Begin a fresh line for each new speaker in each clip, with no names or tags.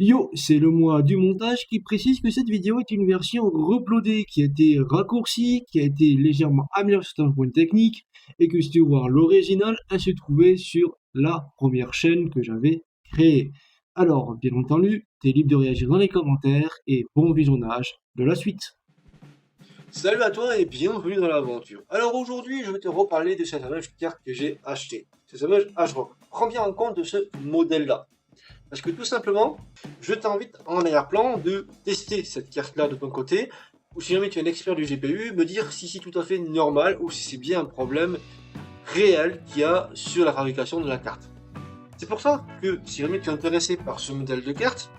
Yo, c'est le mois du montage qui précise que cette vidéo est une version uploadée qui a été raccourcie, qui a été légèrement améliorée sur un point technique, et que si tu veux voir l'original, elle se trouvait sur la première chaîne que j'avais créée. Alors, bien entendu, t'es libre de réagir dans les commentaires, et bon visionnage de la suite.
Salut à toi et bienvenue dans l'aventure. Alors aujourd'hui, je vais te reparler de cette fameuse carte que j'ai achetée. Cette fameuse H-Rock. Prends bien en compte de ce modèle-là. Parce que tout simplement, je t'invite en arrière-plan de tester cette carte-là de ton côté. Ou si jamais tu es un expert du GPU, me dire si c'est tout à fait normal ou si c'est bien un problème réel qu'il y a sur la fabrication de la carte. C'est pour ça que si jamais tu es intéressé par ce modèle de carte,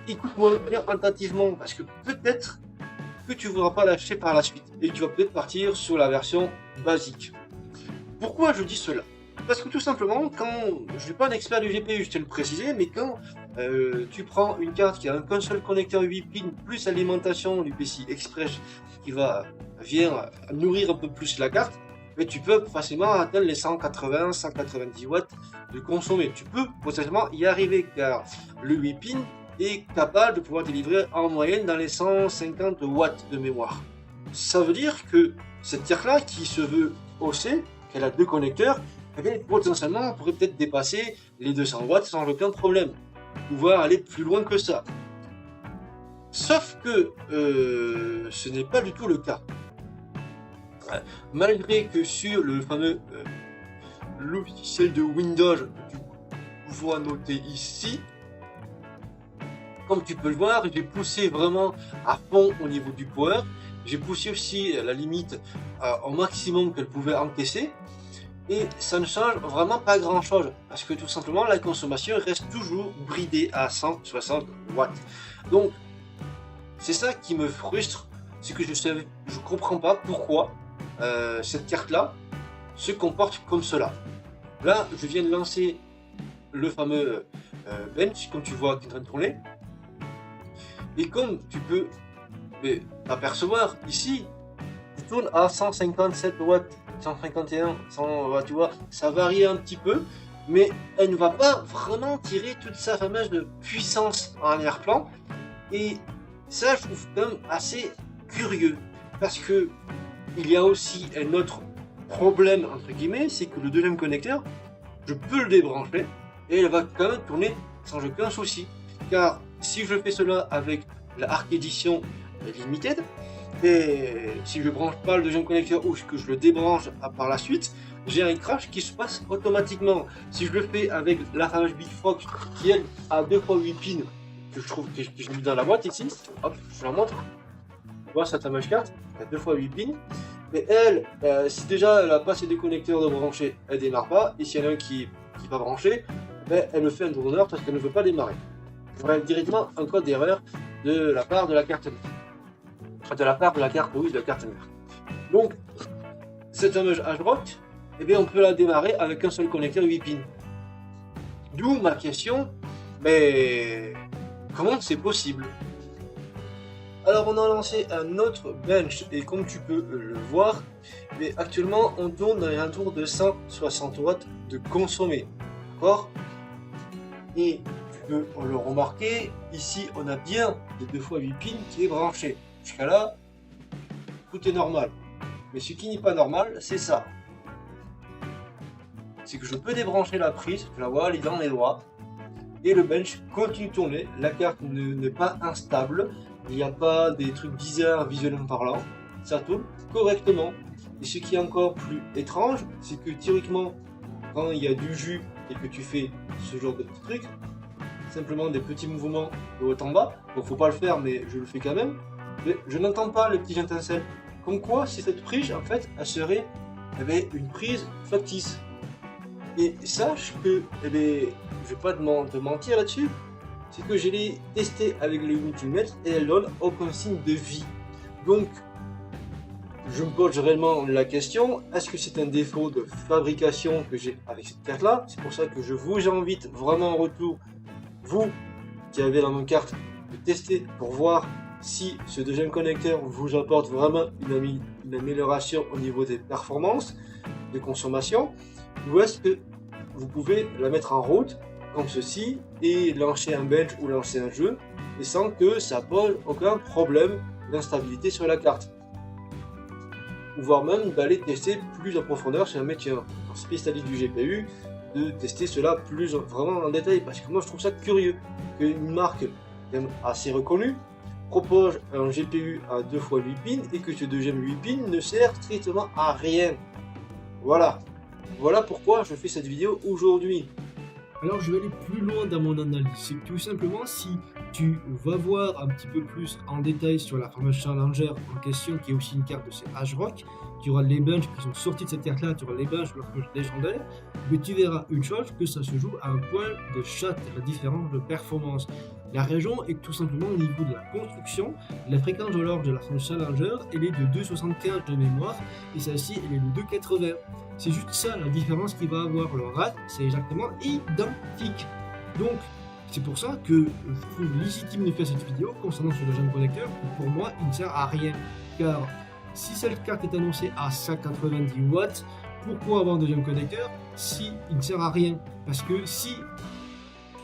écoute-moi bien attentivement parce que peut-être que tu ne voudras pas l'acheter par la suite et tu vas peut-être partir sur la version basique. Pourquoi je dis cela? Parce que tout simplement, quand je ne suis pas un expert du GPU, je tiens à le préciser, mais quand tu prends une carte qui a qu'un seul connecteur 8 pins plus alimentation du PCI Express qui vient nourrir un peu plus la carte, mais tu peux facilement atteindre les 180-190 watts de consommer. Tu peux potentiellement y arriver car le 8 pins est capable de pouvoir délivrer en moyenne dans les 150 watts de mémoire. Ça veut dire que cette carte-là, qui se veut OC, qu'elle a deux connecteurs, eh bien, potentiellement, on pourrait peut-être dépasser les 200 watts sans aucun problème. Pouvoir aller plus loin que ça. Sauf que ce n'est pas du tout le cas. Malgré que sur le fameux logiciel de Windows, tu vois noter ici, comme tu peux le voir, j'ai poussé vraiment à fond au niveau du power. J'ai poussé aussi la limite au maximum qu'elle pouvait encaisser. Et ça ne change vraiment pas grand chose. Parce que tout simplement, la consommation reste toujours bridée à 160 watts. Donc, c'est ça qui me frustre. C'est que je comprends pas pourquoi cette carte-là se comporte comme cela. Là, je viens de lancer le fameux bench, comme tu vois, qui est en train de tourner. Et comme tu peux apercevoir ici, il tourne à 157 watts, 151, 100 watts, tu vois, ça varie un petit peu, mais elle ne va pas vraiment tirer toute sa fameuse puissance en arrière-plan. Et ça, je trouve quand même assez curieux, parce que il y a aussi un autre problème, entre guillemets, c'est que le deuxième connecteur, je peux le débrancher, et elle va quand même tourner sans aucun souci. Car si je fais cela avec la Arc Edition Limited, et si je ne branche pas le deuxième connecteur ou que je le débranche par la suite, j'ai un crash qui se passe automatiquement. Si je le fais avec la fameuse Big Fox qui elle a 2 fois 8 pins, que je trouve que j'ai mis dans la boîte ici, hop, je la montre. Tu vois cette fameuse carte, elle a 2 fois 8 pins. Mais elle, si déjà elle n'a pas ses deux connecteurs de brancher, elle démarre pas. Et s'il y en a un qui n'est pas branché, ben, elle me fait un tourneur parce qu'elle ne veut pas démarrer. J'aurai directement un code d'erreur de la part de la carte mère. De la part de la carte, oui, de la carte mère. Donc, cette fameuse H-Rock, eh bien, on peut la démarrer avec un seul connecteur 8 pins. D'où ma question, mais comment c'est possible? Alors, on a lancé un autre bench, et comme tu peux le voir, mais actuellement, on tourne dans un tour de 160 watts de consommé. D'accord? Et tu peux le remarquer, ici, on a bien des 2 fois 8 pins qui est branché. Jusqu'à là, tout est normal. Mais ce qui n'est pas normal, c'est ça. C'est que je peux débrancher la prise, je la vois, elle est dans mes doigts, et le bench continue de tourner. La carte n'est pas instable, il n'y a pas des trucs bizarres visuellement parlant, ça tourne correctement. Et ce qui est encore plus étrange, c'est que théoriquement, quand il y a du jus et que tu fais ce genre de petits trucs, simplement des petits mouvements de haut en bas, donc faut pas le faire, mais je le fais quand même. Mais je n'entends pas le petit étincelle. Comme quoi, si cette prise, en fait, elle serait une prise factice. Et sache que, je vais pas te mentir là-dessus, c'est que je l'ai testé avec le multimètre et elle donne aucun signe de vie. Donc, je me pose réellement la question, est-ce que c'est un défaut de fabrication que j'ai avec cette carte-là? C'est pour ça que je vous invite vraiment en retour, vous qui avez la même carte, de tester pour voir si ce deuxième connecteur vous apporte vraiment une amélioration au niveau des performances de consommation, ou est-ce que vous pouvez la mettre en route comme ceci et lancer un bench ou lancer un jeu et sans que ça pose aucun problème d'instabilité sur la carte. Ou voire même d'aller tester plus en profondeur si jamais tu es un spécialiste du GPU, de tester cela plus vraiment en détail, parce que moi je trouve ça curieux qu'une marque assez reconnue propose un GPU à 2 x 8 pins et que ce deuxième 8 pins ne sert strictement à rien. Voilà pourquoi je fais cette vidéo aujourd'hui.
Alors je vais aller plus loin dans mon analyse, c'est que tout simplement si tu vas voir un petit peu plus en détail sur la fameuse Challenger en question, qui est aussi une carte de ces H-Rock, tu auras les benches qui sont sortis de cette carte là, tu auras les benches légendaires, mais tu verras une chose, que ça se joue à un point de chat, la différence de performance. La raison est tout simplement au niveau de la construction, la fréquence de l'orge de la fameuse Challenger, elle est de 2,75 de mémoire, et celle-ci elle est de 2,80. C'est juste ça la différence qu'il va avoir. Le RAT, c'est exactement identique. Donc, c'est pour ça que je trouve légitime de faire cette vidéo concernant ce deuxième connecteur, qui pour moi, il ne sert à rien. Car si cette carte est annoncée à 190 watts, pourquoi avoir un deuxième connecteur si il ne sert à rien? Parce que si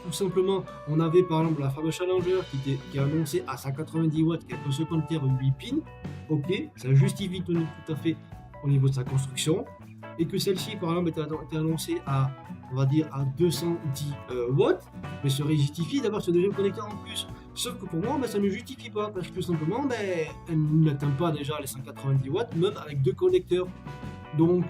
tout simplement on avait par exemple la fameuse Challenger qui est annoncée à 190 watts, qui a un second tiers 8 pins, ok, ça justifie tout à fait au niveau de sa construction. Et que celle-ci par exemple était annoncée à, on va dire, à 210 watts, mais serait justifié d'avoir ce deuxième connecteur en plus. Sauf que pour moi, ça ne justifie pas, parce que tout simplement, elle n'atteint pas déjà les 190 watts, même avec deux connecteurs. Donc,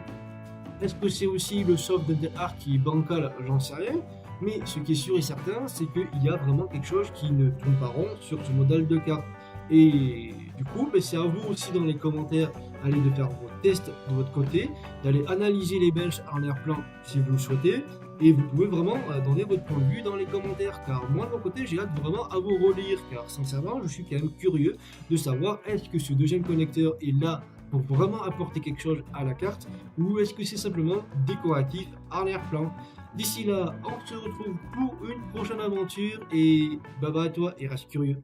est-ce que c'est aussi le soft de Art qui est bancal? J'en sais rien. Mais ce qui est sûr et certain, c'est qu'il y a vraiment quelque chose qui ne tourne pas rond sur ce modèle de carte. Et du coup, c'est à vous aussi dans les commentaires d'aller de faire vos tests de votre côté, d'aller analyser les benches en arrière-plan si vous le souhaitez, et vous pouvez vraiment donner votre point de vue dans les commentaires, car moi de mon côté j'ai hâte vraiment à vous relire, car sincèrement je suis quand même curieux de savoir est-ce que ce deuxième connecteur est là pour vraiment apporter quelque chose à la carte, ou est-ce que c'est simplement décoratif en arrière-plan. D'ici là, on se retrouve pour une prochaine aventure, et bye bye à toi et reste curieux.